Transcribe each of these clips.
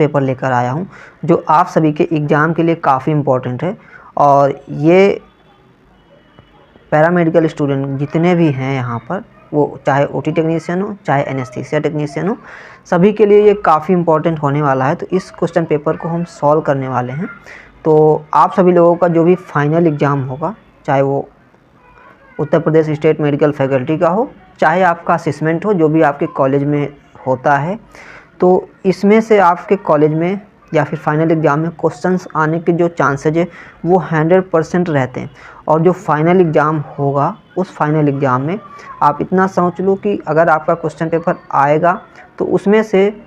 Paper लेकर आया हूँ जो आप सभी के एग्ज़ाम के लिए काफ़ी इम्पोर्टेंट है। और ये पैरामेडिकल स्टूडेंट जितने भी हैं यहाँ पर, वो चाहे ओटी टेक्नीशियन हो चाहे एनेस्थीसिया टेक्नीशियन हो, सभी के लिए ये काफ़ी इम्पोर्टेंट होने वाला है। तो इस क्वेश्चन पेपर को हम सॉल्व करने वाले हैं। तो आप सभी लोगों का जो भी फाइनल एग्ज़ाम होगा, चाहे वो Uttar Pradesh state medical faculty का हो, चाहे आपका असेसमेंट हो जो भी आपके कॉलेज में होता है, तो इसमें से आपके कॉलेज में या फिर फाइनल एग्ज़ाम में क्वेश्चंस आने के जो चांसेज है वो 100% रहते हैं। और जो फाइनल एग्ज़ाम होगा, उस फाइनल एग्ज़ाम में आप इतना समझ लो कि अगर आपका क्वेश्चन पेपर आएगा तो उसमें से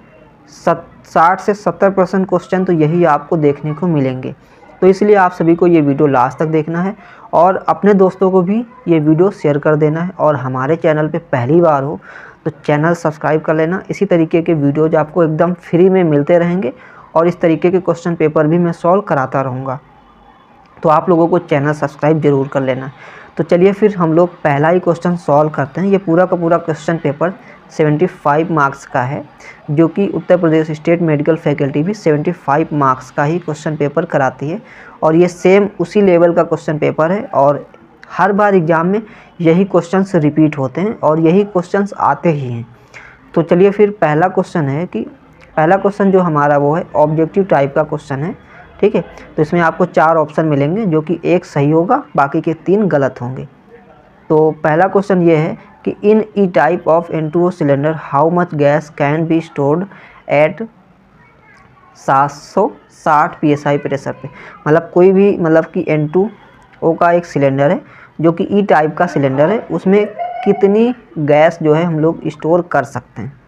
60 से 70% क्वेश्चन तो यही आपको देखने को मिलेंगे। तो इसलिए आप सभी को ये वीडियो लास्ट तक देखना है और अपने दोस्तों को भी ये वीडियो शेयर कर देना है। और हमारे चैनल पे पहली बार हो तो चैनल सब्सक्राइब कर लेना। इसी तरीके के वीडियोज आपको एकदम फ्री में मिलते रहेंगे और इस तरीके के क्वेश्चन पेपर भी मैं सॉल्व कराता रहूँगा। तो आप लोगों को चैनल सब्सक्राइब ज़रूर कर लेना। तो चलिए फिर हम लोग पहला ही क्वेश्चन सॉल्व करते हैं। ये पूरा का पूरा क्वेश्चन पेपर 75 मार्क्स का है, जो कि Uttar Pradesh state medical faculty भी 75 मार्क्स का ही क्वेश्चन पेपर कराती है। और ये सेम उसी लेवल का क्वेश्चन पेपर है और हर बार एग्ज़ाम में यही क्वेश्चंस रिपीट होते हैं और यही क्वेश्चंस आते ही हैं। तो चलिए फिर पहला क्वेश्चन है कि पहला क्वेश्चन जो हमारा वो है ऑब्जेक्टिव टाइप का क्वेश्चन है, ठीक है। तो इसमें आपको 4 ऑप्शन मिलेंगे, जो कि एक सही होगा, बाकी के 3 गलत होंगे। तो पहला क्वेश्चन ये है कि in E type of N2O cylinder how much gas can be stored at 760 PSI pressure पे। मतलब कोई भी मतलब कि N2O का एक सिलेंडर है जो कि ई टाइप का सिलेंडर है, उसमें कितनी गैस जो है हम लोग स्टोर कर सकते हैं,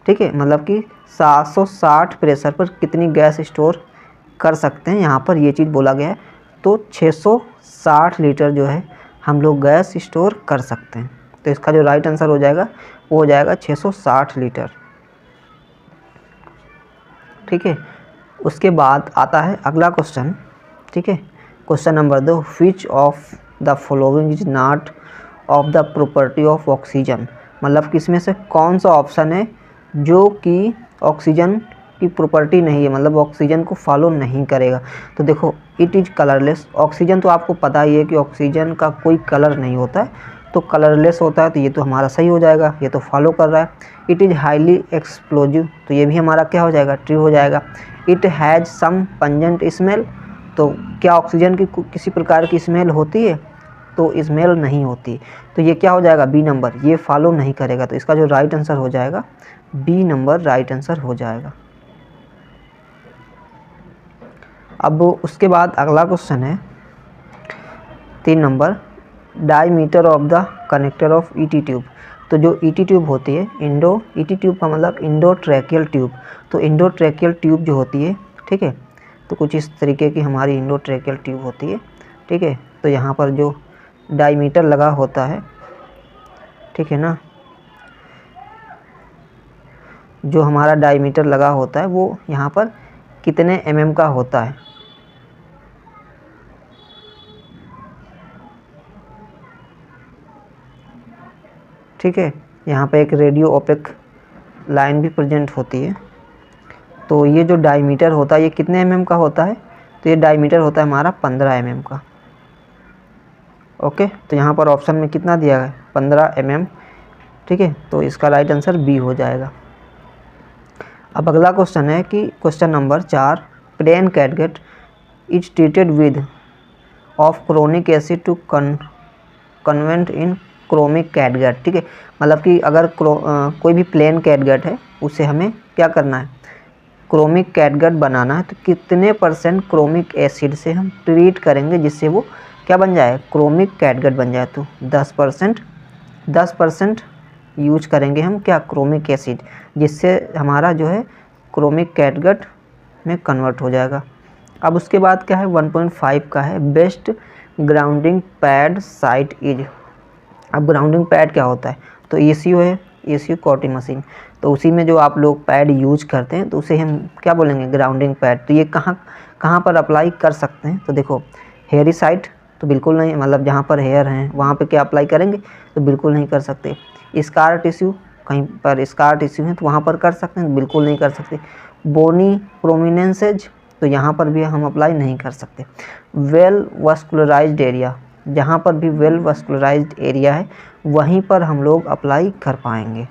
ठीक है। मतलब कि 760 प्रेशर पर कितनी गैस स्टोर कर सकते हैं, यहाँ पर ये चीज़ बोला गया है। तो 660 लीटर जो है हम लोग गैस स्टोर कर सकते हैं। तो इसका जो राइट आंसर हो जाएगा वो हो जाएगा 660 लीटर, ठीक है। उसके बाद आता है अगला क्वेश्चन, ठीक है। Question number 2, which of the following is not of the property of oxygen. मतलब कि इसमें से कौन सा ऑप्शन है जो कि ऑक्सीजन की प्रॉपर्टी नहीं है, मतलब ऑक्सीजन को फॉलो नहीं करेगा। तो देखो, इट इज़ कलरलेस। ऑक्सीजन तो आपको पता ही है कि ऑक्सीजन का कोई कलर नहीं होता है, तो कलरलेस होता है, तो ये तो हमारा सही हो जाएगा, ये तो फॉलो कर रहा है। इट इज़ हाईली एक्सप्लोजिव, तो ये भी हमारा क्या हो जाएगा, ट्रू हो जाएगा। It has some pungent smell, तो क्या ऑक्सीजन की किसी प्रकार की स्मेल होती है, तो स्मेल नहीं होती। तो ये क्या हो जाएगा, बी नंबर, ये फॉलो नहीं करेगा। तो इसका जो राइट आंसर हो जाएगा बी नंबर राइट आंसर हो जाएगा। अब उसके बाद अगला क्वेश्चन है 3 number, diameter of the connector of ET tube. तो जो ईटी ट्यूब होती है, ईटी ट्यूब का मतलब इंडोट्रैकियल ट्यूब। तो इंडोट्रैकियल ट्यूब जो होती है, ठीक है, तो कुछ इस तरीके की हमारी इंडोट्रैकियल ट्यूब होती है, ठीक है। तो यहाँ पर जो डायमीटर लगा होता है, ठीक है ना, जो हमारा डायमीटर लगा होता है वो यहाँ पर कितने mm का होता है, ठीक है। यहाँ पे एक रेडियो ओपेक लाइन भी प्रेजेंट होती है। तो ये जो डायमीटर होता है ये कितने mm का होता है, तो ये डायमीटर होता है हमारा 15 mm का। ओके, तो यहाँ पर ऑप्शन में कितना दिया है, 15 mm, ठीक है। तो इसका राइट आंसर बी हो जाएगा। अब अगला क्वेश्चन है कि question number 4, plain catgut is treated with of chronic acid to convert in chromic catgut, ठीक है। मतलब कि अगर कोई भी प्लेन कैटगट है उसे हमें क्या करना है, क्रोमिक कैटगट बनाना है, तो कितने % क्रोमिक एसिड से हम ट्रीट करेंगे जिससे वो क्या बन जाए, क्रोमिक कैटगट बन जाए। तो 10% यूज करेंगे हम क्या, क्रोमिक एसिड, जिससे हमारा जो है क्रोमिक कैटगट में कन्वर्ट हो जाएगा। अब उसके बाद क्या है, 1.5 का है, best grounding pad site is. अब ग्राउंडिंग पैड क्या होता है, तो ECU है, ECU कोटी मशीन। तो उसी में जो आप लोग पैड यूज करते हैं तो उसे हम क्या बोलेंगे, ग्राउंडिंग पैड। तो ये कहाँ पर अप्लाई कर सकते हैं, तो देखो, हेयरी साइट तो बिल्कुल नहीं, मतलब जहाँ पर हेयर हैं वहाँ पे क्या अप्लाई करेंगे, तो बिल्कुल नहीं कर सकते। स्कार टिश्यू, कहीं पर स्कार टिश्यू है तो वहाँ पर कर सकते हैं, बिल्कुल नहीं कर सकते। बोनी प्रोमिनेंसेज, तो यहाँ पर भी हम अप्लाई नहीं कर सकते। वेल वस्कुलराइज्ड एरिया, जहाँ पर भी वेल वस्कुलराइज्ड एरिया है वहीं पर हम लोग अप्लाई कर पाएंगे।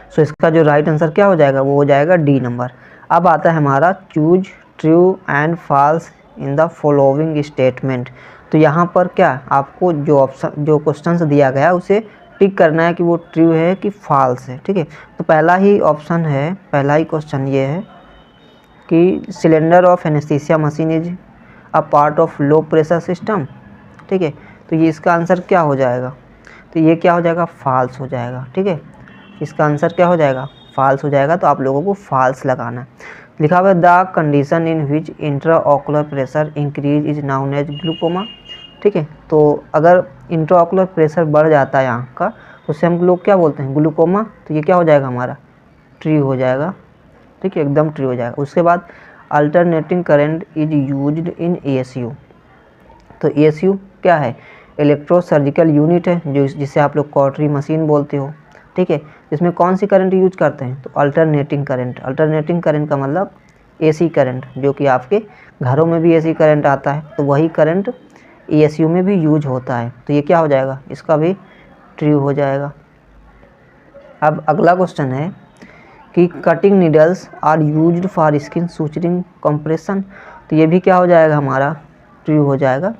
सो इसका जो राइट आंसर क्या हो जाएगा, वो हो जाएगा डी नंबर। अब आता है हमारा choose true and falls in the following statement. तो यहाँ पर क्या आपको जो ऑप्शन जो क्वेश्चन दिया गया उसे टिक करना है कि वो ट्रू है कि फॉल्स है। ठीक है, तो पहला ही ऑप्शन है, पहला ही क्वेश्चन ये है कि cylinder of anaesthesia machine is a part of low pressure system. ठीक है, तो ये इसका आंसर क्या हो जाएगा, तो ये क्या हो जाएगा, फॉल्स हो जाएगा। ठीक है, इसका आंसर क्या हो जाएगा, फॉल्स हो जाएगा। तो आप लोगों को फॉल्स लगाना है। लिखा हुआ है the condition in which intraocular pressure increase is known as glaucoma. ठीक है, तो अगर इंट्राओकुलर प्रेशर बढ़ जाता है आँख का तो उसे हम लोग क्या बोलते हैं, ग्लूकोमा। तो ये क्या हो जाएगा हमारा, ट्रू हो जाएगा। ठीक है, एकदम ट्रू हो जाएगा। उसके बाद alternating current is used in ASU। तो ASU क्या है, इलेक्ट्रो सर्जिकल यूनिट है, जो जिसे आप लोग कॉटरी मशीन बोलते हो। ठीक है, इसमें कौन सी करंट यूज करते हैं, तो अल्टरनेटिंग करंट। अल्टरनेटिंग करंट का मतलब AC करंट, जो कि आपके घरों में भी AC करंट आता है, तो वही करंट ASU में भी यूज होता है। तो ये क्या हो जाएगा, इसका भी ट्रू हो जाएगा। अब अगला क्वेश्चन है कि cutting needles are used for skin suturing compression. तो ये भी क्या हो जाएगा हमारा, ट्रू हो जाएगा।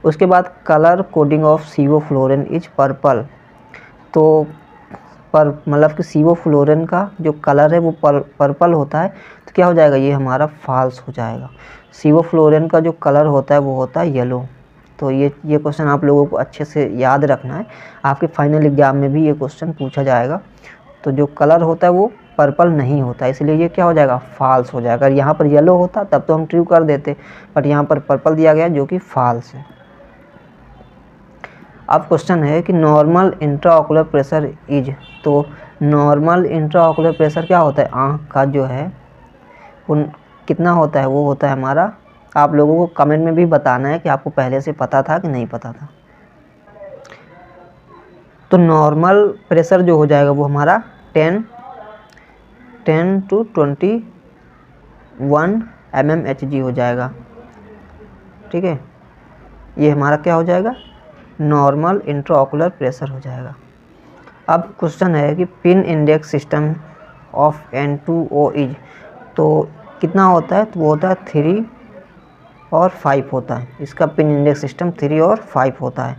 उसके बाद colour coding of sevoflurane is purple. तो पर मतलब कि सीवोफ्लोरिन का जो कलर है वो पर्पल होता है, तो क्या हो जाएगा, ये हमारा फॉल्स हो जाएगा। सीवोफ्लोरिन का जो कलर होता है वो होता है येलो। तो ये क्वेश्चन आप लोगों को अच्छे से याद रखना है, आपके फाइनल एग्जाम में भी ये क्वेश्चन पूछा जाएगा। तो जो कलर होता है वो पर्पल नहीं होता, इसलिए ये क्या हो जाएगा, फॉल्स हो जाएगा। अगर यहाँ पर येलो होता तब तो हम ट्रू कर देते, बट यहाँ पर पर्पल दिया गया जो कि फॉल्स है। अब क्वेश्चन है कि नॉर्मल इंट्राओकुलर प्रेशर इज। तो नॉर्मल इंट्राओकुलर प्रेशर क्या होता है, आँख का जो है वो कितना होता है, वो होता है हमारा, आप लोगों को कमेंट में भी बताना है कि आपको पहले से पता था कि नहीं पता था। तो नॉर्मल प्रेशर जो हो जाएगा वो हमारा 10 to 21 mmHg हो जाएगा। ठीक है, ये हमारा क्या हो जाएगा, नॉर्मल इंट्राओकुलर प्रेशर हो जाएगा। अब क्वेश्चन है कि pin index system of N2O is. तो कितना होता है, तो वो होता है 3 और 5 होता है। इसका पिन इंडेक्स सिस्टम 3 और 5 होता है।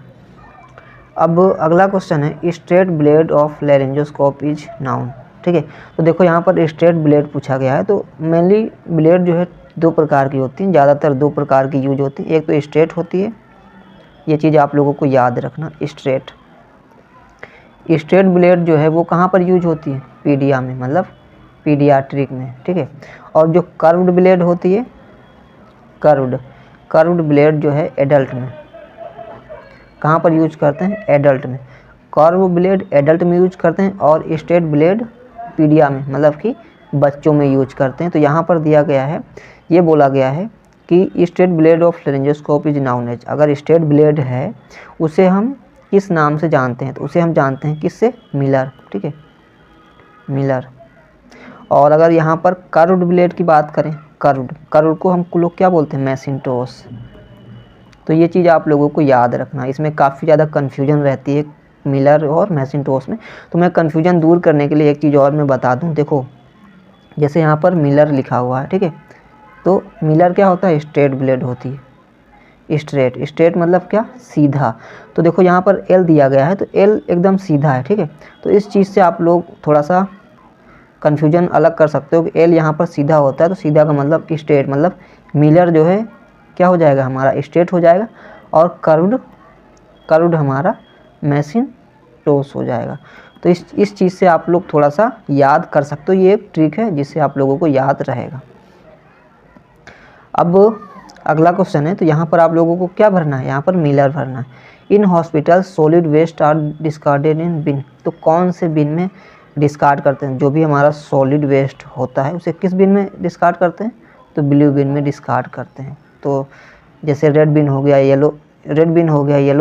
अब अगला क्वेश्चन है straight blade of laryngoscope is known. ठीक है, तो देखो यहाँ पर स्ट्रेट ब्लेड पूछा गया है। तो मेनली ब्लेड जो है 2 प्रकार की होती हैं, ज़्यादातर 2 प्रकार की यूज होती है। एक तो स्ट्रेट होती है, ये चीज़ आप लोगों को याद रखना। स्ट्रेट ब्लेड जो है वो कहाँ पर यूज होती है, पीडिया में, मतलब पीडियाट्रिक में। ठीक है, और जो कर्व्ड ब्लेड होती है, कर्व्ड ब्लेड जो है एडल्ट में, कहाँ पर यूज करते हैं, एडल्ट में। कर्व ब्लेड एडल्ट में यूज करते हैं और स्ट्रेट ब्लेड पीडिया में, मतलब कि बच्चों में यूज करते हैं। तो यहाँ पर दिया गया है, ये बोला गया है कि straight blade of laryngoscope is known as. अगर स्ट्रेट ब्लेड है उसे हम किस नाम से जानते हैं, तो उसे हम जानते हैं किससे, मिलर। ठीक है, मिलर। और अगर यहाँ पर कर्व्ड ब्लेड की बात करें, कर्व्ड को हम लोग क्या बोलते हैं, मैकिन्टोश। तो ये चीज़ आप लोगों को याद रखना, इसमें काफ़ी ज़्यादा कन्फ्यूजन रहती है मिलर और मैकिन्टोश में। तो मैं कन्फ्यूजन दूर करने के लिए एक चीज़ और मैं बता दूं। देखो जैसे यहाँ पर मिलर लिखा हुआ है, ठीक है, तो मिलर क्या होता है, स्ट्रेट ब्लेड होती है। स्ट्रेट मतलब क्या, सीधा। तो देखो यहाँ पर एल दिया गया है, तो एल एकदम सीधा है। ठीक है, तो इस चीज़ से आप लोग थोड़ा सा कन्फ्यूजन अलग कर सकते हो कि एल यहाँ पर सीधा होता है, तो सीधा का मतलब स्ट्रेट, मतलब मिलर जो है क्या हो जाएगा, हमारा स्ट्रेट हो जाएगा, और कर्व्ड हमारा मैकिन्टोश हो जाएगा। तो इस चीज़ से आप लोग थोड़ा सा याद कर सकते हो, ये एक ट्रिक है जिससे आप लोगों को याद रहेगा। अब अगला क्वेश्चन है, तो यहाँ पर आप लोगों को क्या भरना है, यहाँ पर मिलर भरना है। In hospital solid waste are discarded in bin. तो कौन से बिन में डिस्कार्ड करते हैं, जो भी हमारा सॉलिड वेस्ट होता है उसे किस बिन में डिस्कार्ड करते हैं, तो ब्लू बिन में डिस्कार्ड करते हैं। तो जैसे रेड बिन हो गया, येलो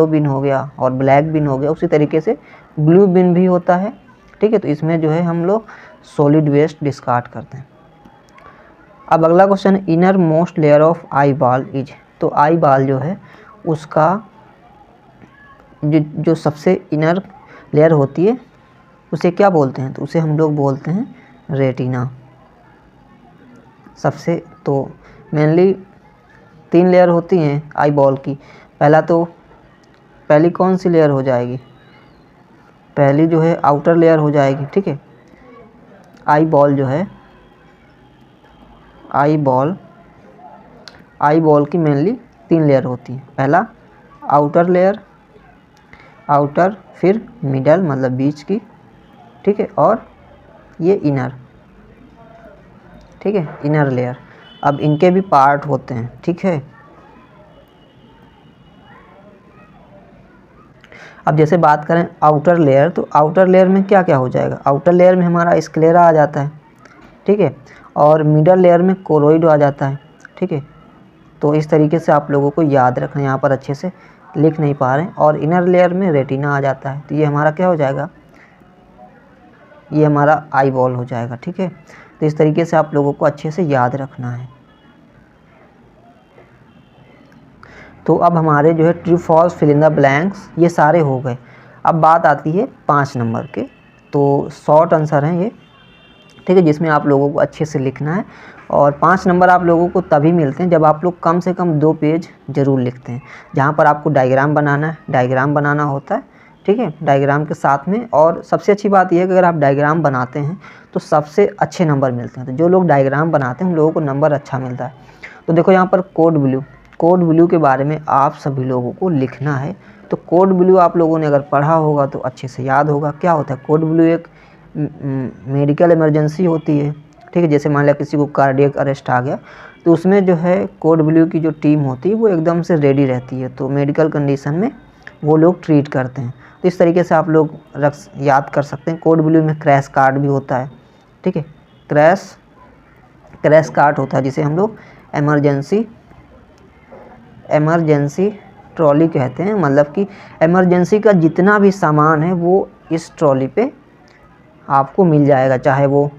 बिन हो गया और ब्लैक बिन हो गया, उसी तरीके से ब्लू बिन भी होता है। ठीक है। तो इसमें जो है हम लोग सॉलिड वेस्ट डिस्कार्ड करते हैं। अब अगला question, inner most layer of eye ball is, तो आई बॉल जो है उसका जो सबसे इनर लेयर होती है उसे क्या बोलते हैं, तो उसे हम लोग बोलते हैं रेटिना। सबसे तो मेनली 3 लेयर होती हैं आई बॉल की। पहली कौन सी लेयर हो जाएगी, पहली जो है आउटर लेयर हो जाएगी, ठीक है। आई बॉल जो है, आई बॉल की मेनली 3 लेयर होती हैं। पहला आउटर लेयर, आउटर, फिर मिडल मतलब बीच की, ठीक है, और ये इनर, ठीक है, इनर लेयर। अब इनके भी पार्ट होते हैं, ठीक है। अब जैसे बात करें आउटर लेयर, तो आउटर लेयर में क्या क्या हो जाएगा, आउटर लेयर में हमारा स्क्लेरा आ जाता है, ठीक है, और मिडल लेयर में कोरोइड आ जाता है, ठीक है। तो इस तरीके से आप लोगों को याद रखना, यहाँ पर अच्छे से लिख नहीं पा रहे हैं। और इनर लेयर में रेटिना आ जाता है, तो ये हमारा क्या हो जाएगा, ये हमारा आई बॉल हो जाएगा, ठीक है। तो इस तरीके से आप लोगों को अच्छे से याद रखना है। तो अब हमारे जो है true false fill in the blanks ये सारे हो गए। अब बात आती है 5 नंबर के, तो शॉर्ट आंसर हैं ये, ठीक है, जिसमें आप लोगों को अच्छे से लिखना है। और 5 नंबर आप लोगों को तभी मिलते हैं जब आप लोग कम से कम 2 पेज ज़रूर लिखते हैं, जहाँ पर आपको डायग्राम बनाना है, डायग्राम बनाना होता है, ठीक है, डायग्राम के साथ में। और सबसे अच्छी बात यह है कि अगर आप डायग्राम बनाते हैं तो सबसे अच्छे नंबर मिलते हैं। तो जो लोग डायग्राम बनाते हैं उन लोगों को नंबर अच्छा मिलता है। तो देखो यहाँ पर कोड ब्लू के बारे में आप सभी लोगों को लिखना है। तो कोड ब्लू आप लोगों ने अगर पढ़ा होगा तो अच्छे से याद होगा। क्या होता है कोड ब्लू, एक मेडिकल इमरजेंसी होती है, ठीक है। जैसे मान लिया किसी को कार्डियक अरेस्ट आ गया, तो उसमें जो है कोड ब्लू की जो टीम होती है वो एकदम से रेडी रहती है। तो मेडिकल कंडीशन में वो लोग ट्रीट करते हैं। तो इस तरीके से आप लोग याद कर सकते हैं। कोड ब्लू में क्रैश कार्ड भी होता है, ठीक है, क्रैश कार्ड होता है जिसे हम लोग एमरजेंसी ट्रॉली कहते हैं। मतलब कि इमरजेंसी का जितना भी सामान है वो इस ट्रॉली पे आपको मिल जाएगा, चाहे वो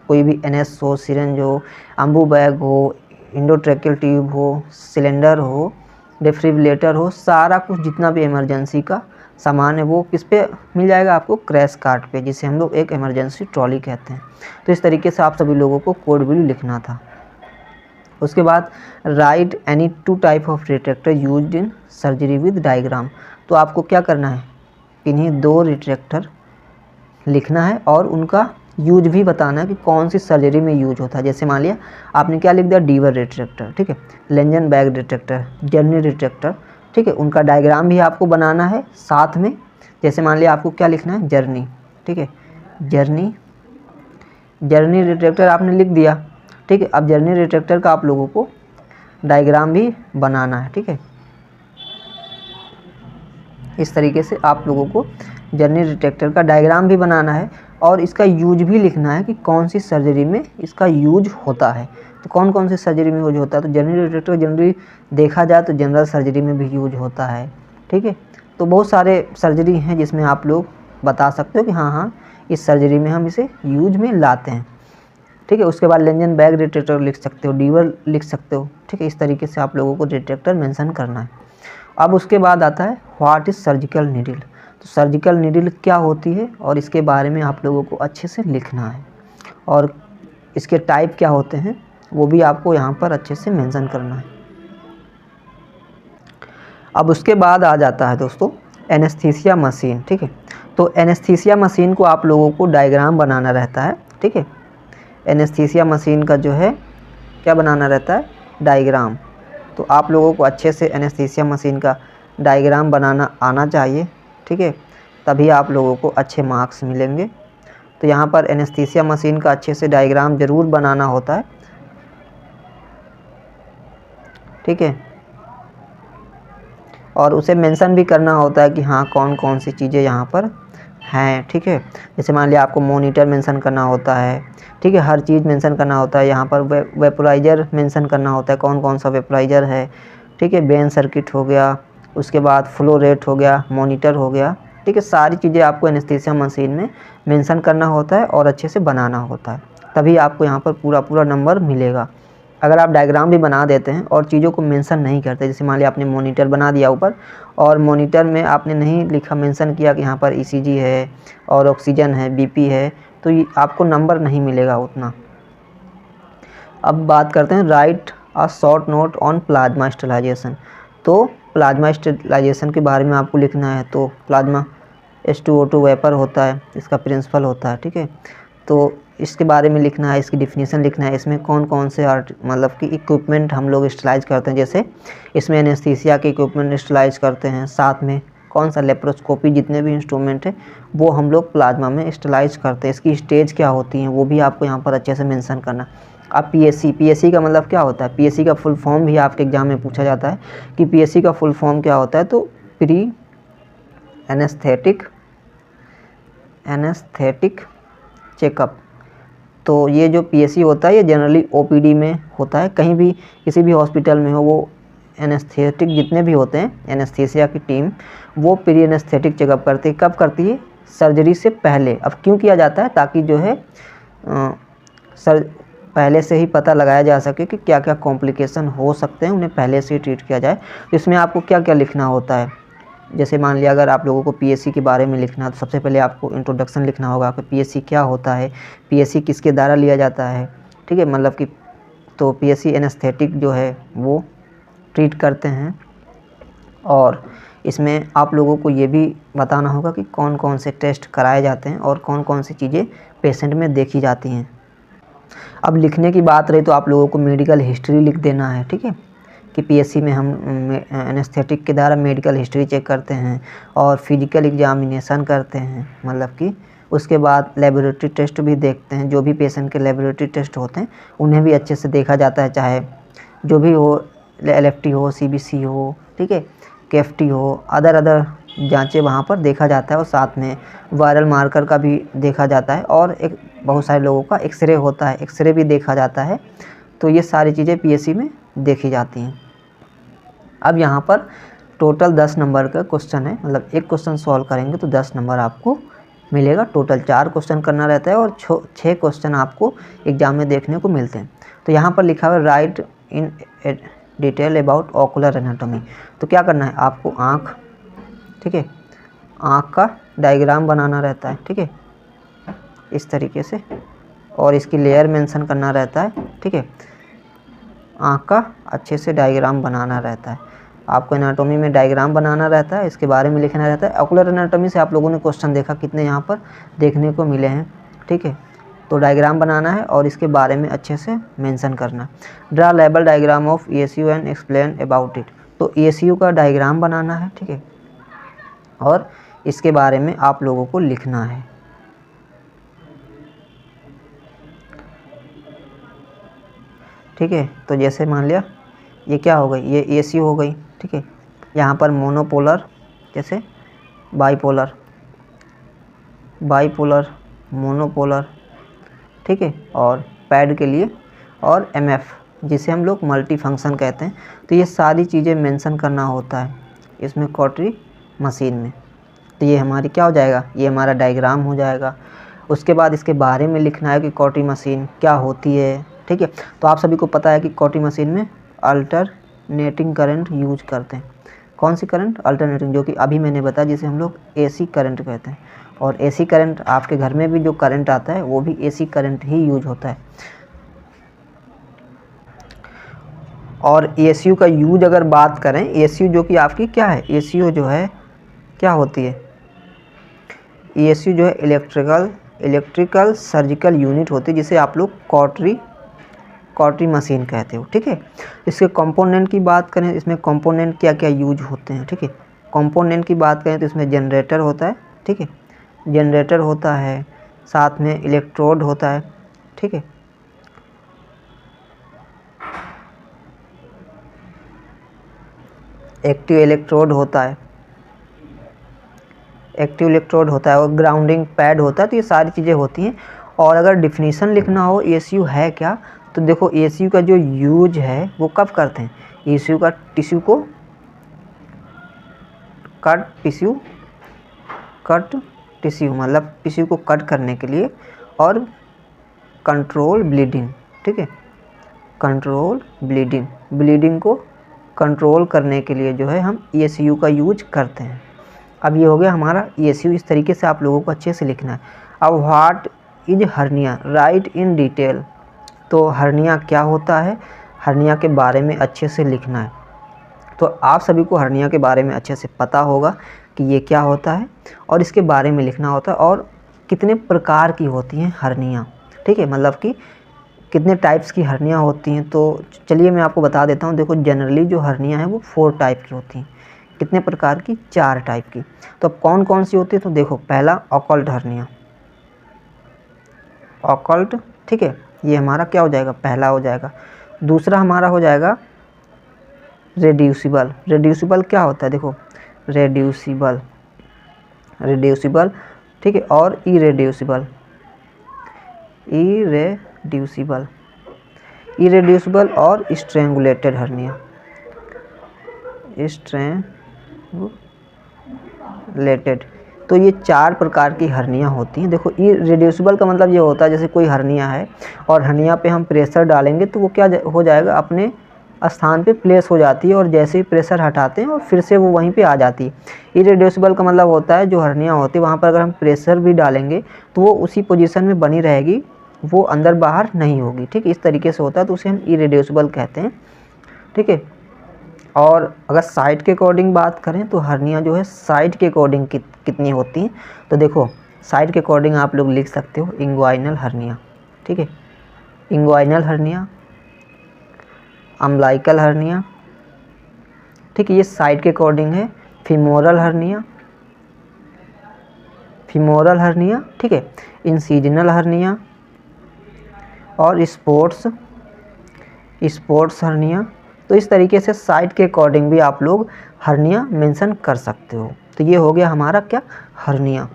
कोई भी NS हो, सिरेंज हो, अम्बू बैग हो, इंडोट्रेकियल ट्यूब हो, सिलेंडर हो, डिफिब्रिलेटर हो, सारा कुछ जितना भी इमरजेंसी का सामान है वो किस पे मिल जाएगा आपको, क्रैश कार्ट पे, जिसे हम लोग एक इमरजेंसी ट्रॉली कहते हैं। तो इस तरीके से आप सभी लोगों को कोड ब्लू लिखना था। उसके बाद right any 2 type of retractor used in surgery with diagram. तो आपको क्या करना है, इन्हीं 2 रिट्रैक्टर लिखना है और उनका यूज भी बताना है कि कौन सी सर्जरी में यूज होता है। जैसे मान लिया आपने क्या लिख दिया, डीवर रिट्रैक्टर, ठीक है, लेंजन बैग रिट्रैक्टर, जर्नी रिट्रैक्टर, ठीक है, उनका डायग्राम भी आपको बनाना है साथ में। जैसे मान लिया आपको क्या लिखना है, जर्नी, ठीक है, जर्नी रिट्रैक्टर आपने लिख दिया, ठीक है। अब जर्नी रिट्रैक्टर का आप लोगों को डायग्राम भी बनाना है, ठीक है। इस तरीके से आप लोगों को जर्नी रिट्रैक्टर का डायग्राम भी बनाना है और इसका यूज भी लिखना है कि कौन सी सर्जरी में इसका यूज होता है। तो कौन कौन सी सर्जरी में यूज होता है, तो जर्नी रिट्रैक्टर जनरली देखा जाए तो जनरल सर्जरी में भी यूज होता है, ठीक है। तो बहुत सारे सर्जरी हैं जिसमें आप लोग बता सकते हो कि हाँ इस सर्जरी में हम इसे यूज में लाते हैं, ठीक है। उसके बाद लेंजन बैग रिट्रैक्टर लिख सकते हो, डीवर लिख सकते हो, ठीक है। इस तरीके से आप लोगों को रिट्रैक्टर मेंशन करना है। अब उसके बाद आता है व्हाट इज़ सर्जिकल नीडल। तो सर्जिकल नीडल क्या होती है और इसके बारे में आप लोगों को अच्छे से लिखना है और इसके टाइप क्या होते हैं वो भी आपको यहाँ पर अच्छे से मेंशन करना है। अब उसके बाद आ जाता है दोस्तों एनेस्थीसिया मशीन, ठीक है। तो एनेस्थीसिया मशीन को आप लोगों को डायग्राम बनाना रहता है, ठीक है। एनेस्थीसिया मशीन का जो है क्या बनाना रहता है, डायग्राम। तो आप लोगों को अच्छे से एनेस्थीसिया मशीन का डायग्राम बनाना आना चाहिए, ठीक है, तभी आप लोगों को अच्छे मार्क्स मिलेंगे। तो यहाँ पर एनेस्थीसिया मशीन का अच्छे से डायग्राम ज़रूर बनाना होता है, ठीक है, और उसे मेंशन भी करना होता है कि हाँ कौन कौन सी चीज़ें यहाँ पर हैं, ठीक है। जैसे मान लिया आपको मॉनिटर मेंशन करना होता है, ठीक है, हर चीज़ मेंशन करना होता है। यहाँ पर वेपोराइज़र मेंशन करना होता है, कौन कौन सा वेपोराइज़र है, ठीक है। बेन सर्किट हो गया, उसके बाद फ्लो रेट हो गया, मॉनिटर हो गया, ठीक है। सारी चीज़ें आपको एनेस्थीसिया मशीन में मेंशन करना होता है और अच्छे से बनाना होता है, तभी आपको यहाँ पर पूरा पूरा नंबर मिलेगा। अगर आप डायग्राम भी बना देते हैं और चीज़ों को मेंशन नहीं करते, जैसे मान लिया आपने मॉनिटर बना दिया ऊपर और मॉनिटर में आपने नहीं लिखा, मेंशन किया कि यहाँ पर ईसीजी है और ऑक्सीजन है, बीपी है, तो ये आपको नंबर नहीं मिलेगा उतना। अब बात करते हैं write a short note on plasma sterilisation. तो प्लाज्मा स्टेरिलाइजेशन के बारे में आपको लिखना है। तो प्लाज्मा H2O2 वेपर होता है, इसका प्रिंसिपल होता है, ठीक है। तो इसके बारे में लिखना है, इसकी डिफिनीशन लिखना है, इसमें कौन कौन से मतलब कि इक्विपमेंट हम लोग स्टेरिलाइज करते हैं, जैसे इसमें एनेस्थीसिया के इक्विपमेंट स्टेरिलाइज करते हैं, साथ में कौन सा लेप्रोस्कोपी, जितने भी इंस्ट्रूमेंट है वो हम लोग प्लाज्मा में स्टेरिलाइज करते हैं, इसकी स्टेज क्या होती हैं वो भी आपको यहाँ पर अच्छे से मेंशन करना। अब पीएससी का मतलब क्या होता है, पीएससी का फुल फॉर्म भी आपके एग्जाम में पूछा जाता है कि पीएससी का फुल फॉर्म क्या होता है। तो प्री एनेस्थेटिक चेकअप। तो ये जो पीएससी होता है ये जनरली ओपीडी में होता है, कहीं भी किसी भी हॉस्पिटल में हो, वो एनेस्थेटिक जितने भी होते हैं एनेस्थीसिया की टीम वो प्री एनेस्थेटिक चेकअप करती है। कब करती है? सर्जरी से पहले। अब क्यों किया जाता है? ताकि जो है पहले से ही पता लगाया जा सके कि क्या क्या कॉम्प्लिकेशन हो सकते हैं, उन्हें पहले से ही ट्रीट किया जाए। तो इसमें आपको क्या क्या लिखना होता है, जैसे मान लिया अगर आप लोगों को पीएससी के बारे में लिखना है तो सबसे पहले आपको इंट्रोडक्शन लिखना होगा कि पीएससी क्या होता है, पीएससी किसके द्वारा लिया जाता है, ठीक है, मतलब कि तो पीएससी एनेस्थेटिक जो है वो ट्रीट करते हैं। और इसमें आप लोगों को ये भी बताना होगा कि कौन कौन से टेस्ट कराए जाते हैं और कौन कौन सी चीज़ें पेशेंट में देखी जाती हैं। अब लिखने की बात रही तो आप लोगों को मेडिकल हिस्ट्री लिख देना है, ठीक है, कि पीएससी में हम एनेस्थेटिक के द्वारा मेडिकल हिस्ट्री चेक करते हैं और फिजिकल एग्जामिनेशन करते हैं, मतलब कि उसके बाद लेबोरेटरी टेस्ट भी देखते हैं। जो भी पेशेंट के लेबोरेटरी टेस्ट होते हैं उन्हें भी अच्छे से देखा जाता है, चाहे जो भी हो, एलएफटी हो, सीबीसी हो, ठीक है, केएफटी हो, अदर जांचें वहाँ पर देखा जाता है। और साथ में वायरल मार्कर का भी देखा जाता है और एक बहुत सारे लोगों का एक्सरे होता है, एक्सरे भी देखा जाता है। तो ये सारी चीज़ें पीएससी में देखी जाती हैं। अब यहाँ पर टोटल 10 नंबर का क्वेश्चन है, मतलब एक क्वेश्चन सॉल्व करेंगे तो 10 नंबर आपको मिलेगा। टोटल 4 क्वेश्चन करना रहता है और 6 क्वेश्चन आपको एग्जाम में देखने को मिलते हैं। तो यहाँ पर लिखा हुआ है right in detail about ocular anatomy. तो क्या करना है आपको, आँख, ठीक है, आँख का डायग्राम बनाना रहता है, ठीक है, इस तरीके से, और इसकी लेयर मेंशन करना रहता है, ठीक है, आँख का अच्छे से डायग्राम बनाना रहता है। आपको एनाटॉमी में डायग्राम बनाना रहता है, इसके बारे में लिखना रहता है। ओकुलर एनाटॉमी से आप लोगों ने क्वेश्चन देखा कितने यहाँ पर देखने को मिले हैं, ठीक है। तो डायग्राम बनाना है और इसके बारे में अच्छे से मेंशन करना। Draw label diagram of ESU and explain about it. तो ESU का डायग्राम बनाना है, ठीक है, और इसके बारे में आप लोगों को लिखना है। ठीक है, तो जैसे मान लिया ये क्या हो गई, ये ESU हो गई, ठीक है। यहाँ पर मोनोपोलर, जैसे बाईपोलर, मोनोपोलर, ठीक है, और पैड के लिए, और MF जिसे हम लोग मल्टी फंक्शन कहते हैं। तो ये सारी चीज़ें मेंशन करना होता है इसमें कॉटरी मशीन में। तो ये हमारी क्या हो जाएगा, ये हमारा डायग्राम हो जाएगा। उसके बाद इसके बारे में लिखना है कि कॉटरी मशीन क्या होती है, ठीक है। तो आप सभी को पता है कि कॉटरी मशीन में अल्टरनेटिंग करंट यूज करते हैं। कौन सी करंट? अल्टरनेटिंग, जो कि अभी मैंने बताया जिसे हम लोग AC करंट कहते हैं। और AC करंट, आपके घर में भी जो करंट आता है वो भी AC करंट ही यूज होता है। और ESU का यूज अगर बात करें, ESU जो कि आपकी क्या है, ESU जो है क्या होती है, ESU जो है इलेक्ट्रिकल सर्जिकल यूनिट होती है, जिसे आप लोग कॉटरी मशीन कहते हो, ठीक है। इसके कंपोनेंट की बात करें, इसमें कंपोनेंट क्या क्या यूज होते हैं, ठीक है। कंपोनेंट की बात करें तो इसमें जनरेटर होता है, ठीक है, जनरेटर होता है, साथ में इलेक्ट्रोड होता है, ठीक है, एक्टिव इलेक्ट्रोड होता है, और ग्राउंडिंग पैड होता है। तो ये सारी चीज़ें होती हैं। और अगर डिफिनीशन लिखना हो ESU है क्या, तो देखो ESU का जो यूज है वो कब करते हैं, ESU का टिश्यू कट टिश्यू मतलब टिश्यू को कट करने के लिए, और कंट्रोल ब्लीडिंग, ठीक है, कंट्रोल ब्लीडिंग को कंट्रोल करने के लिए जो है हम ESU का यूज करते हैं। अब ये हो गया हमारा ESU। इस तरीके से आप लोगों को अच्छे से लिखना है। अब what is hernia, right in detail. तो हर्निया क्या होता है, हर्निया के बारे में अच्छे से लिखना है। तो आप सभी को हर्निया के बारे में अच्छे से पता होगा कि ये क्या होता है और इसके बारे में लिखना होता है, और कितने प्रकार की होती हैं हर्निया, ठीक है, मतलब कि कितने टाइप्स की हर्निया होती हैं। तो चलिए मैं आपको बता देता हूँ। देखो जनरली जो हर्निया है वो 4 टाइप की होती हैं। कितने प्रकार की, 4 टाइप की। तो अब कौन कौन सी होती है, तो देखो पहला ऑकल्ट हर्निया, ऑकल्ट, ठीक है, ये हमारा क्या हो जाएगा, पहला हो जाएगा। दूसरा हमारा हो जाएगा रेड्यूसिबल। रेड्यूसिबल क्या होता है, देखो रेड्यूसिबल, ठीक है, और इरेड्यूसिबल, इरेड्यूसिबल और स्ट्रेंगुलेटेड हर्निया, स्ट्रेंगुलेटेड। तो ये 4 प्रकार की हर्निया होती हैं। देखो इरेड्यूसिबल का मतलब ये होता है जैसे कोई हर्निया है और हर्निया पे हम प्रेशर डालेंगे तो वो क्या हो जाएगा, अपने स्थान पे प्लेस हो जाती है, और जैसे ही प्रेशर हटाते हैं और फिर से वो वहीं पे आ जाती है। इरेड्यूसिबल का मतलब होता है जो हर्निया होती है वहाँ पर अगर हम प्रेशर भी डालेंगे तो वो उसी पोजीशन में बनी रहेगी, वो अंदर बाहर नहीं होगी, ठीक है, इस तरीके से होता है, तो उसे हम इरेड्यूसिबल कहते हैं, ठीक है। और अगर साइड के अकॉर्डिंग बात करें तो हर्निया जो है साइड के अकॉर्डिंग कितनी होती हैं, तो देखो साइड के अकॉर्डिंग आप लोग लिख सकते हो इंग्वाइनल हर्निया, ठीक है, इंग्वाइनल हर्निया, अम्बिलिकल हर्निया, ठीक है, ये साइड के अकॉर्डिंग है। फीमोरल हर्निया, ठीक है, इंसिजनल हर्निया और स्पोर्ट्स हर्निया। तो इस तरीके से साइड के अकॉर्डिंग भी आप लोग हर्निया मेंशन कर सकते हो। तो ये हो गया हमारा क्या, हर्निया।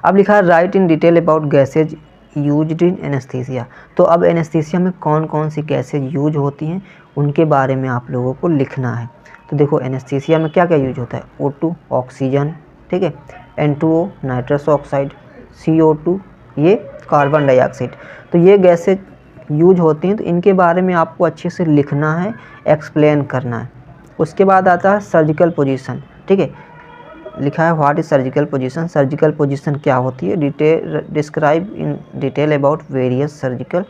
अब लिखा है right in detail about gases used in anaesthesia. तो अब एनेस्थीसिया में कौन कौन सी गैसेज यूज होती हैं उनके बारे में आप लोगों को लिखना है। तो देखो एनेस्थीसिया में क्या क्या यूज होता है, O2 ऑक्सीजन, ठीक है, N2O नाइट्रस ऑक्साइड, CO2 ये कार्बन डाइऑक्साइड। तो ये गैसेज यूज होती हैं, तो इनके बारे में आपको अच्छे से लिखना है, एक्सप्लेन करना है। उसके बाद आता है सर्जिकल पोजीशन, ठीक है, लिखा है what is surgical position. Surgical position क्या होती है, describe in detail about various surgical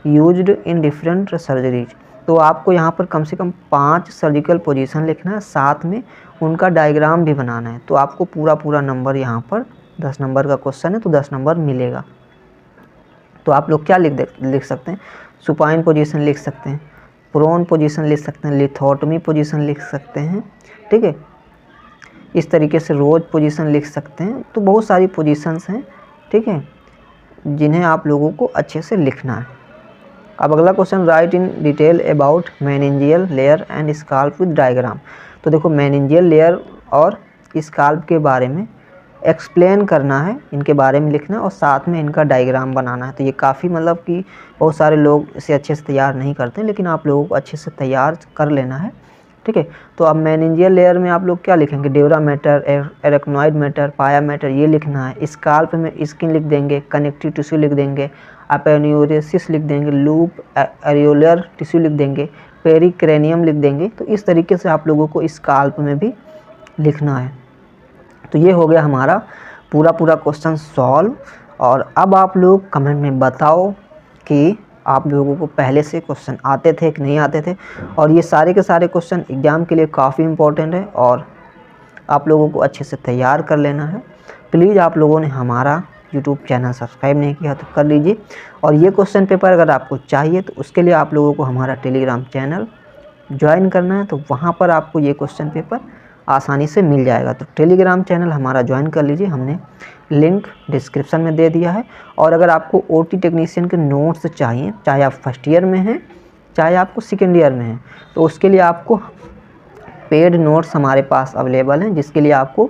used in different surgeries. तो आपको यहाँ पर कम से कम 5 सर्जिकल पोजीशन लिखना है, साथ में उनका डायग्राम भी बनाना है। तो आपको पूरा नंबर यहाँ पर 10 नंबर का क्वेश्चन है तो 10 नंबर मिलेगा। तो आप लोग क्या लिख सकते हैं, सुपाइन पोजीशन लिख सकते हैं, प्रोन पोजीशन लिख सकते हैं, लिथोटमी पोजीशन लिख सकते हैं, ठीक है, इस तरीके से रोज पोजीशन लिख सकते हैं। तो बहुत सारी पोजीशंस हैं, ठीक है, जिन्हें आप लोगों को अच्छे से लिखना है। अब अगला question, right in detail about meningeal layer and scalp with diagram. तो देखो मेनिंजियल लेयर और स्काल्प के बारे में एक्सप्लेन करना है, इनके बारे में लिखना है और साथ में इनका डायग्राम बनाना है। तो ये काफ़ी मतलब कि बहुत सारे लोग इसे अच्छे से तैयार नहीं करते, लेकिन आप लोगों को अच्छे से तैयार कर लेना है, ठीक है। तो अब मेनिंजियल लेयर में आप लोग क्या लिखेंगे, ड्यूरा मैटर, एरेक्नॉइड मैटर, पाया मैटर, ये लिखना है। स्काल्प में स्किन लिख देंगे, कनेक्टिव टिश्यू लिख देंगे, अपेन्यूरेसिस लिख देंगे, लूप एरियोलर टिश्यू लिख देंगे, पेरिक्रेनियम लिख देंगे। तो इस तरीके से आप लोगों को स्काल्प में भी लिखना है। तो ये हो गया हमारा पूरा क्वेश्चन सॉल्व। और अब आप लोग कमेंट में बताओ कि आप लोगों को पहले से क्वेश्चन आते थे कि नहीं आते थे, और ये सारे के सारे क्वेश्चन एग्ज़ाम के लिए काफ़ी इम्पोर्टेंट है और आप लोगों को अच्छे से तैयार कर लेना है। प्लीज़ आप लोगों ने हमारा यूट्यूब चैनल सब्सक्राइब नहीं किया तो कर लीजिए, और ये क्वेश्चन पेपर अगर आपको चाहिए तो उसके लिए आप लोगों को हमारा टेलीग्राम चैनल ज्वाइन करना है। तो वहाँ पर आपको ये क्वेश्चन पेपर आसानी से मिल जाएगा। तो टेलीग्राम चैनल हमारा ज्वाइन कर लीजिए, हमने लिंक डिस्क्रिप्शन में दे दिया है। और अगर आपको OT टेक्नीशियन के नोट्स चाहिए, चाहे आप फर्स्ट ईयर में हैं चाहे आपको सेकेंड ईयर में हैं, तो उसके लिए आपको पेड नोट्स हमारे पास अवेलेबल हैं, जिसके लिए आपको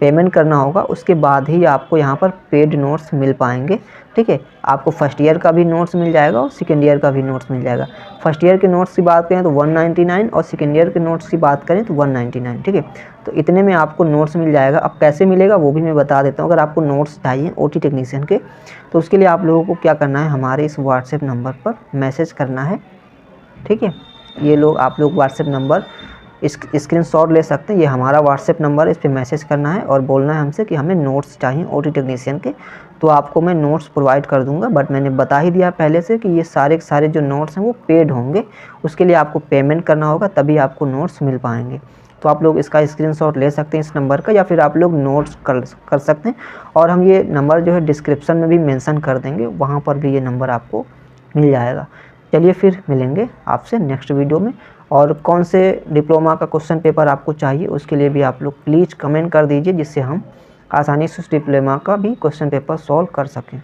पेमेंट करना होगा, उसके बाद ही आपको यहाँ पर पेड नोट्स मिल पाएंगे। ठीक है, आपको फर्स्ट ईयर का भी नोट्स मिल जाएगा और सेकेंड ईयर का भी नोट्स मिल जाएगा। फर्स्ट ईयर के नोट्स की बात करें तो 199 और सेकेंड ईयर के नोट्स की बात करें तो 199। ठीक है, तो इतने में आपको नोट्स मिल जाएगा। अब कैसे मिलेगा वो भी मैं बता देता हूँ। अगर आपको नोट्स चाहिए ओटी टेक्नीशियन के, तो उसके लिए आप लोगों को क्या करना है, हमारे इस व्हाट्सएप नंबर पर मैसेज करना है। ठीक है, ये लोग आप लोग व्हाट्सएप नंबर स्क्रीनशॉट ले सकते हैं, ये हमारा व्हाट्सएप नंबर है, इस पर मैसेज करना है और बोलना है हमसे कि हमें नोट्स चाहिए ओटी टेक्नीशियन के, तो आपको मैं नोट्स प्रोवाइड कर दूंगा। बट मैंने बता ही दिया पहले से कि ये सारे के सारे जो नोट्स हैं वो पेड होंगे, उसके लिए आपको पेमेंट करना होगा, तभी आपको नोट्स मिल पाएंगे। तो आप लोग इसका स्क्रीनशॉट ले सकते हैं इस नंबर का, या फिर आप लोग नोट्स कर सकते हैं। और हम ये नंबर जो है डिस्क्रिप्शन में भी मेंशन कर देंगे, वहाँ पर भी ये नंबर आपको मिल जाएगा। चलिए फिर मिलेंगे आपसे नेक्स्ट वीडियो में। और कौन से डिप्लोमा का क्वेश्चन पेपर आपको चाहिए उसके लिए भी आप लोग प्लीज़ कमेंट कर दीजिए, जिससे हम आसानी से उस डिप्लोमा का भी क्वेश्चन पेपर सॉल्व कर सकें।